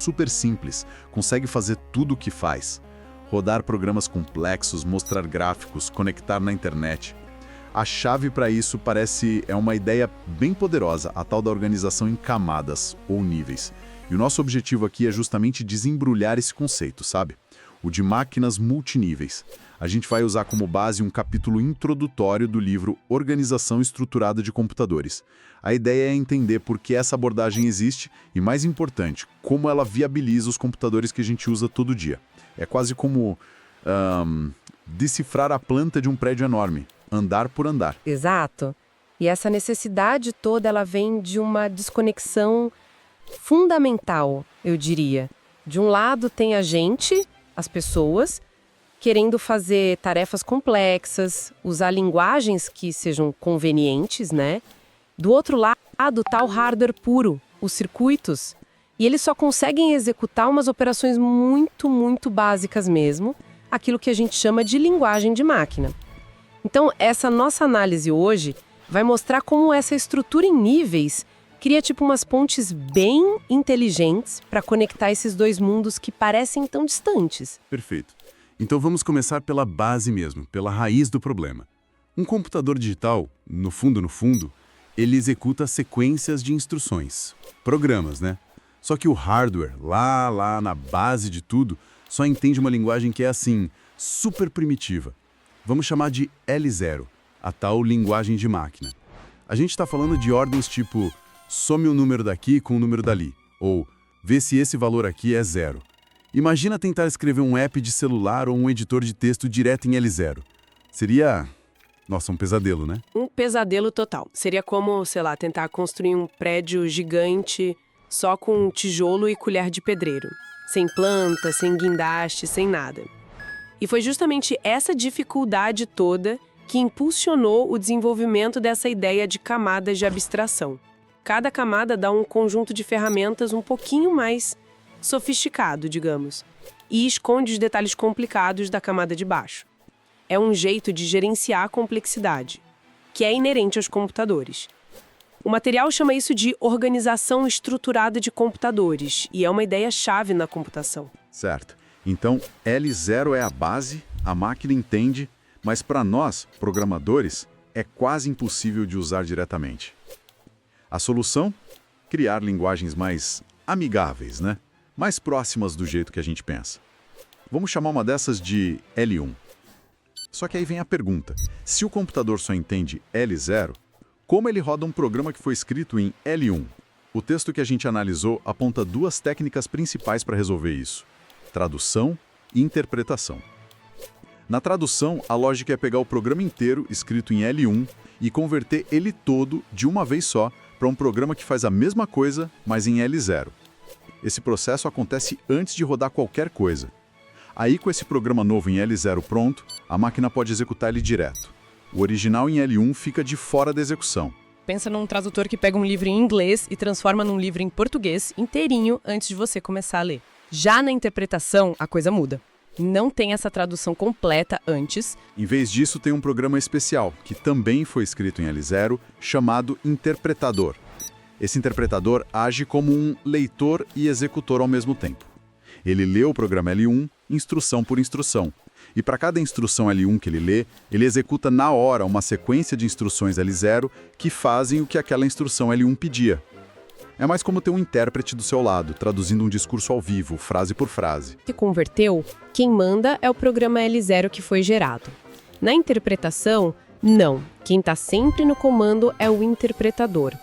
super simples, consegue fazer tudo o que faz. Rodar programas complexos, mostrar gráficos, conectar na internet. A chave para isso é uma ideia bem poderosa, a tal da organização em camadas ou níveis. E o nosso objetivo aqui é justamente desembrulhar esse conceito, sabe? O de máquinas multiníveis. A gente vai usar como base um capítulo introdutório do livro Organização Estruturada de Computadores. A ideia é entender por que essa abordagem existe e, mais importante, como ela viabiliza os computadores que a gente usa todo dia. É quase como decifrar a planta de um prédio enorme, andar por andar. Exato. E essa necessidade toda, ela vem de uma desconexão fundamental, eu diria. De um lado tem a gente, as pessoas, querendo fazer tarefas complexas, usar linguagens que sejam convenientes, né? Do outro lado tá o hardware puro, os circuitos, e eles só conseguem executar umas operações muito, muito básicas mesmo, aquilo que a gente chama de linguagem de máquina. Então, essa nossa análise hoje vai mostrar como essa estrutura em níveis cria tipo umas pontes bem inteligentes para conectar esses dois mundos que parecem tão distantes. Perfeito. Então vamos começar pela base mesmo, pela raiz do problema. Um computador digital, no fundo, ele executa sequências de instruções, programas, né? Só que o hardware, lá na base de tudo, só entende uma linguagem que é assim, super primitiva. Vamos chamar de L0, a tal linguagem de máquina. A gente está falando de ordens tipo, some o número daqui com o número dali, ou vê se esse valor aqui é 0. Imagina tentar escrever um app de celular ou um editor de texto direto em L0. Seria, nossa, um pesadelo, né? Um pesadelo total. Seria como, sei lá, tentar construir um prédio gigante só com tijolo e colher de pedreiro. Sem planta, sem guindaste, sem nada. E foi justamente essa dificuldade toda que impulsionou o desenvolvimento dessa ideia de camadas de abstração. Cada camada dá um conjunto de ferramentas um pouquinho mais sofisticado, digamos, e esconde os detalhes complicados da camada de baixo. É um jeito de gerenciar a complexidade, que é inerente aos computadores. O material chama isso de organização estruturada de computadores, e é uma ideia-chave na computação. Certo. Então, L0 é a base, a máquina entende, mas para nós, programadores, é quase impossível de usar diretamente. A solução? Criar linguagens mais amigáveis, né? Mais próximas do jeito que a gente pensa. Vamos chamar uma dessas de L1. Só que aí vem a pergunta, se o computador só entende L0, como ele roda um programa que foi escrito em L1? O texto que a gente analisou aponta duas técnicas principais para resolver isso: tradução e interpretação. Na tradução, a lógica é pegar o programa inteiro, escrito em L1, e converter ele todo, de uma vez só, para um programa que faz a mesma coisa, mas em L0. Esse processo acontece antes de rodar qualquer coisa. Aí, com esse programa novo em L0 pronto, a máquina pode executar ele direto. O original em L1 fica de fora da execução. Pensa num tradutor que pega um livro em inglês e transforma num livro em português inteirinho antes de você começar a ler. Já na interpretação, a coisa muda. Não tem essa tradução completa antes. Em vez disso, tem um programa especial, que também foi escrito em L0, chamado interpretador. Esse interpretador age como um leitor e executor ao mesmo tempo. Ele lê o programa L1, instrução por instrução. E para cada instrução L1 que ele lê, ele executa na hora uma sequência de instruções L0 que fazem o que aquela instrução L1 pedia. É mais como ter um intérprete do seu lado, traduzindo um discurso ao vivo, frase por frase. Se converteu, quem manda é o programa L0 que foi gerado. Na interpretação, não. Quem está sempre no comando é o interpretador.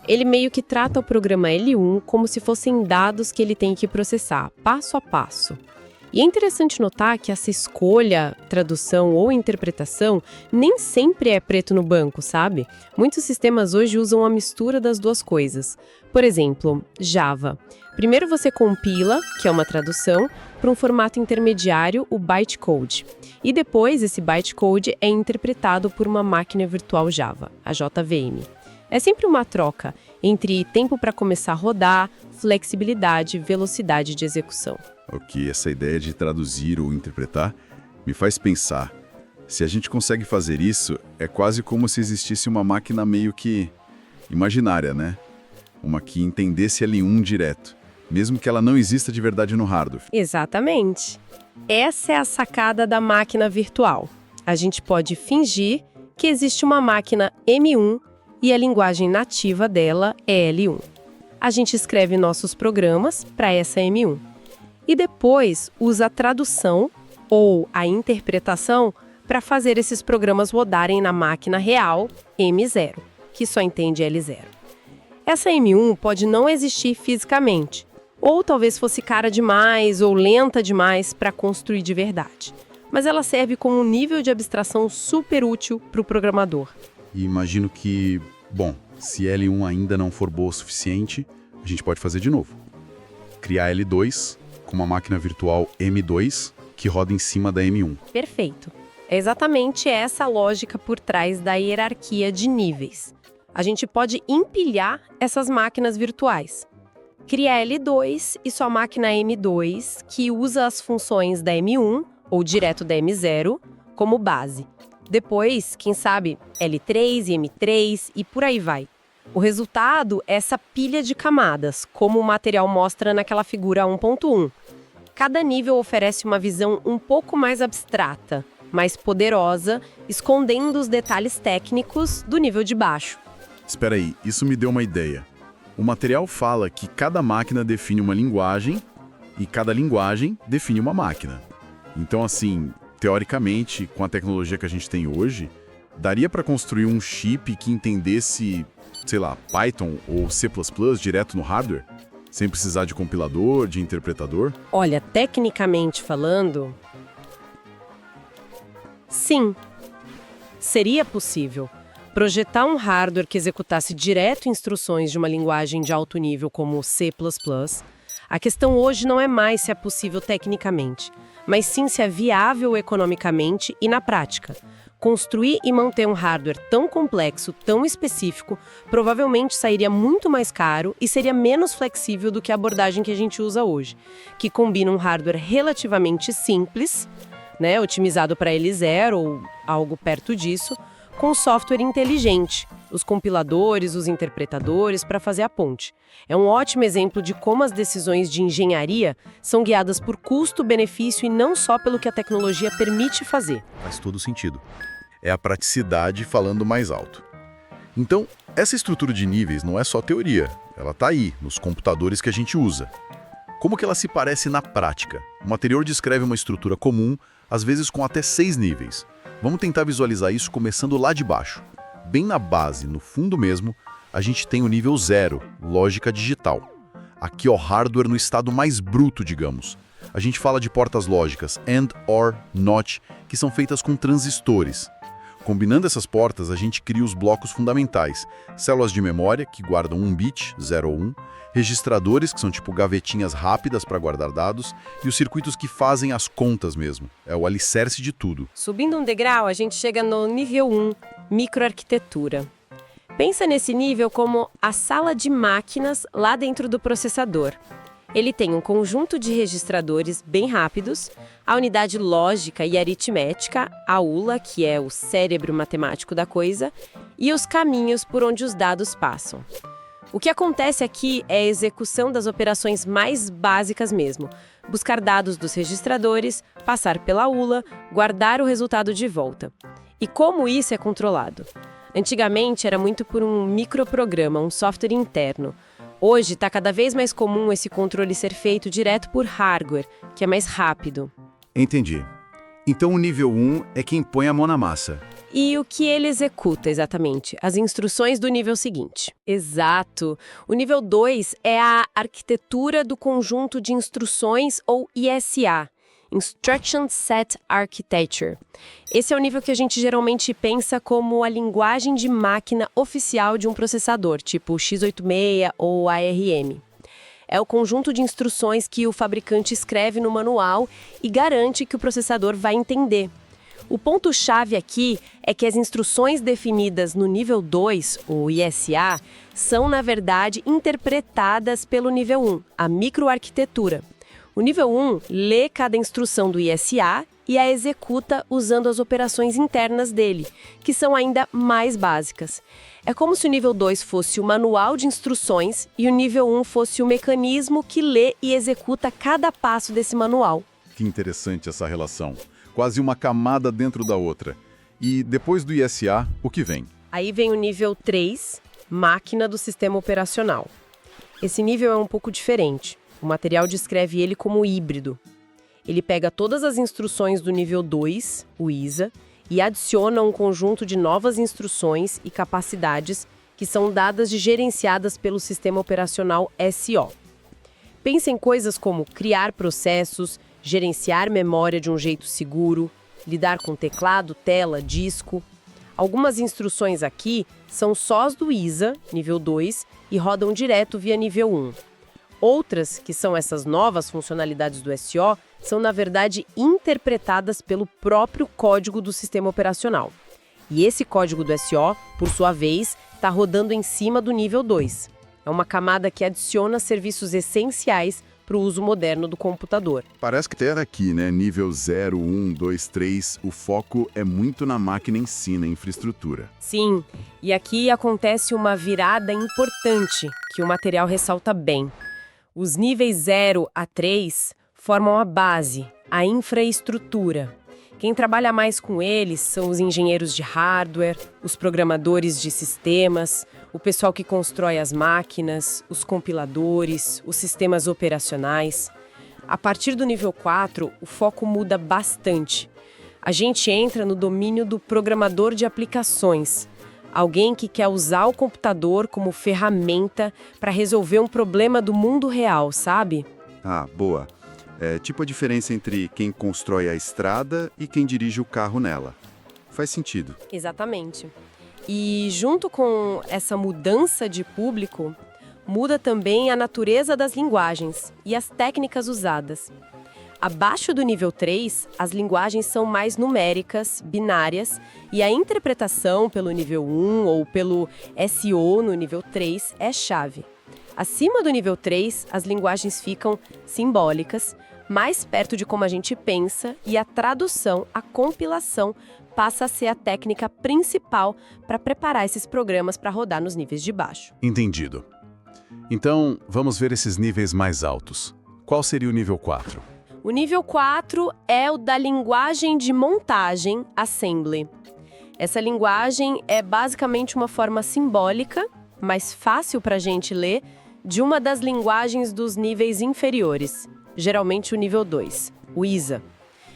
Ele meio que trata o programa L1 como se fossem dados que ele tem que processar, passo a passo. E é interessante notar que essa escolha, tradução ou interpretação, nem sempre é preto no branco, sabe? Muitos sistemas hoje usam a mistura das duas coisas. Por exemplo, Java. Primeiro você compila, que é uma tradução, para um formato intermediário, o bytecode. E depois esse bytecode é interpretado por uma máquina virtual Java, a JVM. É sempre uma troca entre tempo para começar a rodar, flexibilidade, velocidade de execução. O que essa ideia de traduzir ou interpretar me faz pensar. Se a gente consegue fazer isso, é quase como se existisse uma máquina meio que imaginária, né? Uma que entendesse L1 direto. mesmo que ela não exista de verdade no hardware. Exatamente. Essa é a sacada da máquina virtual. A gente pode fingir que existe uma máquina M1 e a linguagem nativa dela é L1. A gente escreve nossos programas para essa M1. E depois usa a tradução ou a interpretação para fazer esses programas rodarem na máquina real M0, que só entende L0. Essa M1 pode não existir fisicamente, ou talvez fosse cara demais ou lenta demais para construir de verdade. Mas ela serve como um nível de abstração super útil para o programador. E imagino que, bom, se L1 ainda não for boa o suficiente, a gente pode fazer de novo. Criar L2 com uma máquina virtual M2 que roda em cima da M1. Perfeito. É exatamente essa a lógica por trás da hierarquia de níveis. A gente pode empilhar essas máquinas virtuais. Cria L2 e sua máquina M2, que usa as funções da M1 ou direto da M0 como base. Depois, quem sabe, L3 e M3 e por aí vai. O resultado é essa pilha de camadas, como o material mostra naquela figura 1.1. Cada nível oferece uma visão um pouco mais abstrata, mais poderosa, escondendo os detalhes técnicos do nível de baixo. Espera aí, isso me deu uma ideia. O material fala que cada máquina define uma linguagem e cada linguagem define uma máquina. Então, assim, teoricamente, com a tecnologia que a gente tem hoje, daria para construir um chip que entendesse, sei lá, Python ou C++ direto no hardware, sem precisar de compilador, de interpretador? Olha, tecnicamente falando, sim, seria possível. Projetar um hardware que executasse direto instruções de uma linguagem de alto nível como C++, a questão hoje não é mais se é possível tecnicamente, mas sim se é viável economicamente e na prática. Construir e manter um hardware tão complexo, tão específico, provavelmente sairia muito mais caro e seria menos flexível do que a abordagem que a gente usa hoje, que combina um hardware relativamente simples, otimizado para L0 ou algo perto disso, com software inteligente, os compiladores, os interpretadores para fazer a ponte. É um ótimo exemplo de como as decisões de engenharia são guiadas por custo-benefício e não só pelo que a tecnologia permite fazer. Faz todo sentido. É a praticidade falando mais alto. Então, essa estrutura de níveis não é só teoria, ela está aí, nos computadores que a gente usa. Como que ela se parece na prática? O material descreve uma estrutura comum, às vezes com até 6 níveis. Vamos tentar visualizar isso começando lá de baixo. Bem na base, no fundo mesmo, a gente tem o nível 0, lógica digital. Aqui, hardware no estado mais bruto, digamos. A gente fala de portas lógicas AND, OR, NOT, que são feitas com transistores. Combinando essas portas, a gente cria os blocos fundamentais, células de memória, que guardam 1 bit, 0 ou 1, registradores, que são tipo gavetinhas rápidas para guardar dados, e os circuitos que fazem as contas mesmo. É o alicerce de tudo. Subindo um degrau, a gente chega no nível 1, microarquitetura. Pensa nesse nível como a sala de máquinas lá dentro do processador. Ele tem um conjunto de registradores bem rápidos, a unidade lógica e aritmética, a ULA, que é o cérebro matemático da coisa, e os caminhos por onde os dados passam. O que acontece aqui é a execução das operações mais básicas mesmo. Buscar dados dos registradores, passar pela ULA, guardar o resultado de volta. E como isso é controlado? Antigamente era muito por um microprograma, um software interno. Hoje está cada vez mais comum esse controle ser feito direto por hardware, que é mais rápido. Entendi. Então o nível 1 é quem põe a mão na massa. E o que ele executa exatamente? As instruções do nível seguinte. Exato. O nível 2 é a arquitetura do conjunto de instruções, ou ISA. Instruction Set Architecture. Esse é o nível que a gente geralmente pensa como a linguagem de máquina oficial de um processador, tipo o x86 ou ARM. É o conjunto de instruções que o fabricante escreve no manual e garante que o processador vai entender. O ponto-chave aqui é que as instruções definidas no nível 2, o ISA, são, na verdade, interpretadas pelo nível 1, a microarquitetura. O nível 1 lê cada instrução do ISA e a executa usando as operações internas dele, que são ainda mais básicas. É como se o nível 2 fosse o manual de instruções e o nível 1 fosse o mecanismo que lê e executa cada passo desse manual. Que interessante essa relação. Quase uma camada dentro da outra. E depois do ISA, o que vem? Aí vem o nível 3, máquina do sistema operacional. Esse nível é um pouco diferente. O material descreve ele como híbrido. Ele pega todas as instruções do nível 2, o ISA, e adiciona um conjunto de novas instruções e capacidades que são dadas e gerenciadas pelo sistema operacional SO. Pense em coisas como criar processos, gerenciar memória de um jeito seguro, lidar com teclado, tela, disco. Algumas instruções aqui são sós do ISA, nível 2, e rodam direto via nível 1. Outras, que são essas novas funcionalidades do SO, são, na verdade, interpretadas pelo próprio código do sistema operacional. E esse código do SO, por sua vez, está rodando em cima do nível 2. É uma camada que adiciona serviços essenciais para o uso moderno do computador. Parece que até aqui, né? Nível 0, 1, 2, 3, o foco é muito na máquina em si, na infraestrutura. Sim, e aqui acontece uma virada importante que o material ressalta bem. Os níveis 0 a 3 formam a base, a infraestrutura. Quem trabalha mais com eles são os engenheiros de hardware, os programadores de sistemas, o pessoal que constrói as máquinas, os compiladores, os sistemas operacionais. A partir do nível 4, o foco muda bastante. A gente entra no domínio do programador de aplicações, alguém que quer usar o computador como ferramenta para resolver um problema do mundo real, sabe? Ah, boa. É tipo a diferença entre quem constrói a estrada e quem dirige o carro nela. Faz sentido. Exatamente. E junto com essa mudança de público, muda também a natureza das linguagens e as técnicas usadas. Abaixo do nível 3, as linguagens são mais numéricas, binárias, e a interpretação pelo nível 1 ou pelo SO no nível 3 é chave. Acima do nível 3, as linguagens ficam simbólicas, mais perto de como a gente pensa, e a tradução, a compilação, passa a ser a técnica principal para preparar esses programas para rodar nos níveis de baixo. Entendido. Então, vamos ver esses níveis mais altos. Qual seria o nível 4? O nível 4 é o da linguagem de montagem, assembly. Essa linguagem é basicamente uma forma simbólica, mais fácil para a gente ler, de uma das linguagens dos níveis inferiores, geralmente o nível 2, o ISA.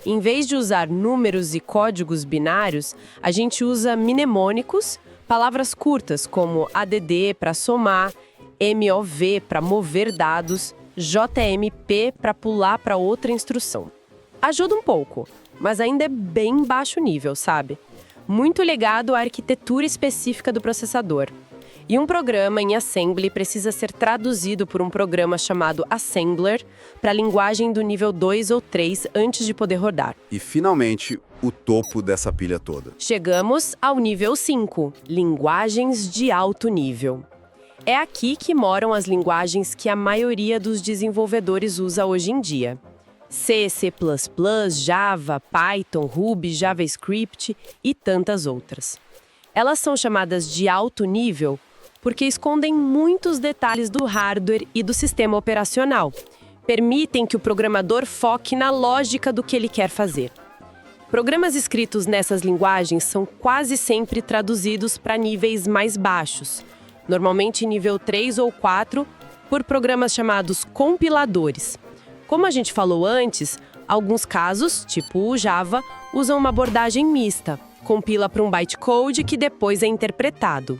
Em vez de usar números e códigos binários, a gente usa mnemônicos, palavras curtas como ADD para somar, MOV para mover dados, JMP para pular para outra instrução. Ajuda um pouco, mas ainda é bem baixo nível, sabe? Muito ligado à arquitetura específica do processador. E um programa em Assembly precisa ser traduzido por um programa chamado Assembler para a linguagem do nível 2 ou 3 antes de poder rodar. E, finalmente, o topo dessa pilha toda. Chegamos ao nível 5, linguagens de alto nível. É aqui que moram as linguagens que a maioria dos desenvolvedores usa hoje em dia. C, C++, Java, Python, Ruby, JavaScript e tantas outras. Elas são chamadas de alto nível porque escondem muitos detalhes do hardware e do sistema operacional. Permitem que o programador foque na lógica do que ele quer fazer. Programas escritos nessas linguagens são quase sempre traduzidos para níveis mais baixos, normalmente nível 3 ou 4, por programas chamados compiladores. Como a gente falou antes, alguns casos, tipo o Java, usam uma abordagem mista, compila para um bytecode que depois é interpretado.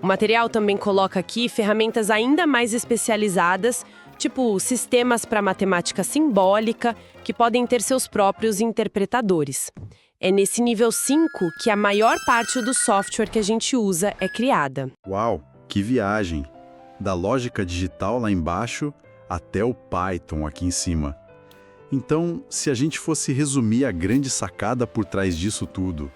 O material também coloca aqui ferramentas ainda mais especializadas, tipo sistemas para matemática simbólica, que podem ter seus próprios interpretadores. É nesse nível 5 que a maior parte do software que a gente usa é criada. Uau, que viagem! Da lógica digital lá embaixo até o Python aqui em cima. Então, se a gente fosse resumir a grande sacada por trás disso tudo,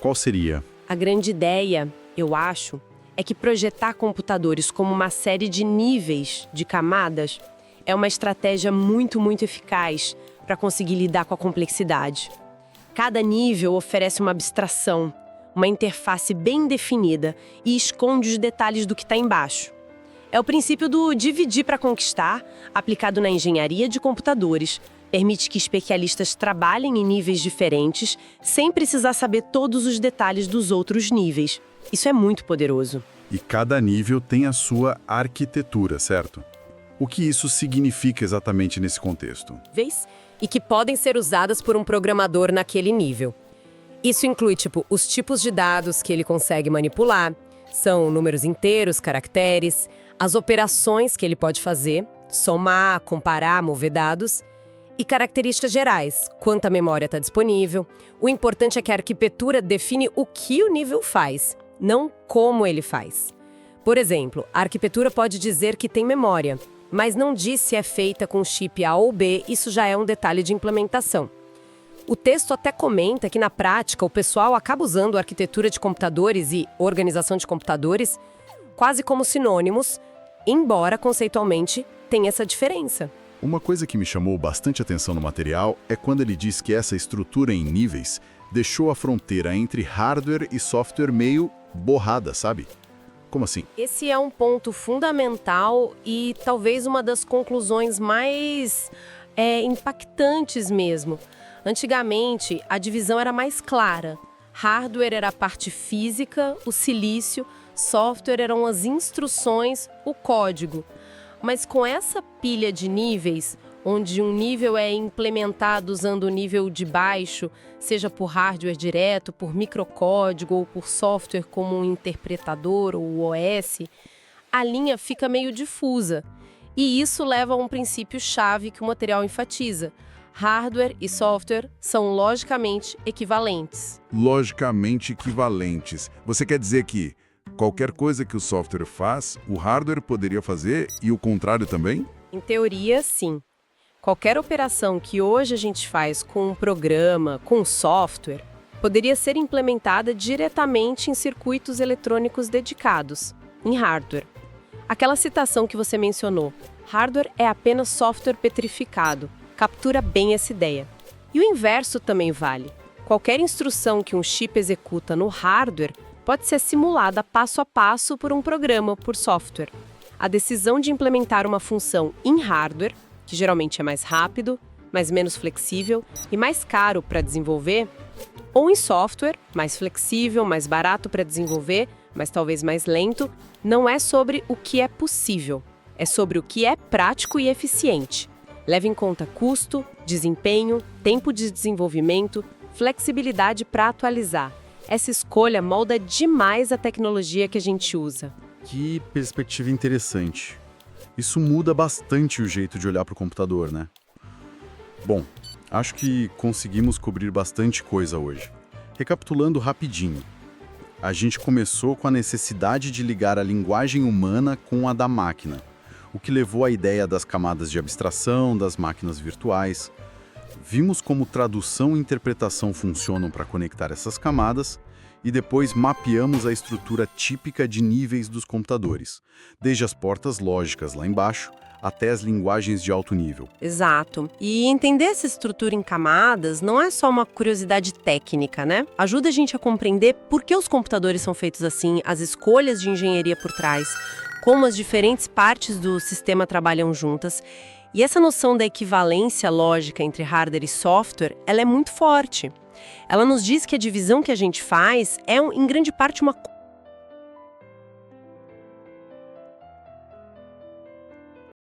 qual seria? A grande ideia, eu acho, é que projetar computadores como uma série de níveis, de camadas, é uma estratégia muito eficaz para conseguir lidar com a complexidade. Cada nível oferece uma abstração, uma interface bem definida e esconde os detalhes do que está embaixo. É o princípio do dividir para conquistar, aplicado na engenharia de computadores. Permite que especialistas trabalhem em níveis diferentes, sem precisar saber todos os detalhes dos outros níveis. Isso é muito poderoso. E cada nível tem a sua arquitetura, certo? O que isso significa exatamente nesse contexto? E que podem ser usadas por um programador naquele nível. Isso inclui, os tipos de dados que ele consegue manipular, são números inteiros, caracteres, as operações que ele pode fazer, somar, comparar, mover dados, e características gerais, quanta memória está disponível. O importante é que a arquitetura define o que o nível faz, não como ele faz. Por exemplo, a arquitetura pode dizer que tem memória, mas não diz se é feita com chip A ou B, isso já é um detalhe de implementação. O texto até comenta que, na prática, o pessoal acaba usando arquitetura de computadores e organização de computadores quase como sinônimos, embora, conceitualmente, tenha essa diferença. Uma coisa que me chamou bastante atenção no material é quando ele diz que essa estrutura em níveis deixou a fronteira entre hardware e software meio borrada, sabe? Como assim? Esse é um ponto fundamental e talvez uma das conclusões mais impactantes mesmo. Antigamente, a divisão era mais clara. Hardware era a parte física, o silício, software eram as instruções, o código. Mas com essa pilha de níveis, onde um nível é implementado usando o nível de baixo, seja por hardware direto, por microcódigo ou por software como um interpretador ou OS, a linha fica meio difusa. E isso leva a um princípio-chave que o material enfatiza. Hardware e software são logicamente equivalentes. Logicamente equivalentes. Você quer dizer que qualquer coisa que o software faz, o hardware poderia fazer e o contrário também? Em teoria, sim. Qualquer operação que hoje a gente faz com um programa, com um software, poderia ser implementada diretamente em circuitos eletrônicos dedicados, em hardware. Aquela citação que você mencionou, hardware é apenas software petrificado, captura bem essa ideia. E o inverso também vale. Qualquer instrução que um chip executa no hardware pode ser simulada passo a passo por um programa, por software. A decisão de implementar uma função em hardware, que geralmente é mais rápido, mas menos flexível e mais caro para desenvolver, ou em software, mais flexível, mais barato para desenvolver, mas talvez mais lento, não é sobre o que é possível, é sobre o que é prático e eficiente. Leva em conta custo, desempenho, tempo de desenvolvimento, flexibilidade para atualizar. Essa escolha molda demais a tecnologia que a gente usa. Que perspectiva interessante. Isso muda bastante o jeito de olhar para o computador, né? Bom, acho que conseguimos cobrir bastante coisa hoje. Recapitulando rapidinho. A gente começou com a necessidade de ligar a linguagem humana com a da máquina, o que levou à ideia das camadas de abstração, das máquinas virtuais. Vimos como tradução e interpretação funcionam para conectar essas camadas e depois mapeamos a estrutura típica de níveis dos computadores, desde as portas lógicas lá embaixo até as linguagens de alto nível. Exato. E entender essa estrutura em camadas não é só uma curiosidade técnica, né? Ajuda a gente a compreender por que os computadores são feitos assim, as escolhas de engenharia por trás, como as diferentes partes do sistema trabalham juntas. E essa noção da equivalência lógica entre hardware e software, ela é muito forte. Ela nos diz que a divisão que a gente faz é, em grande parte, uma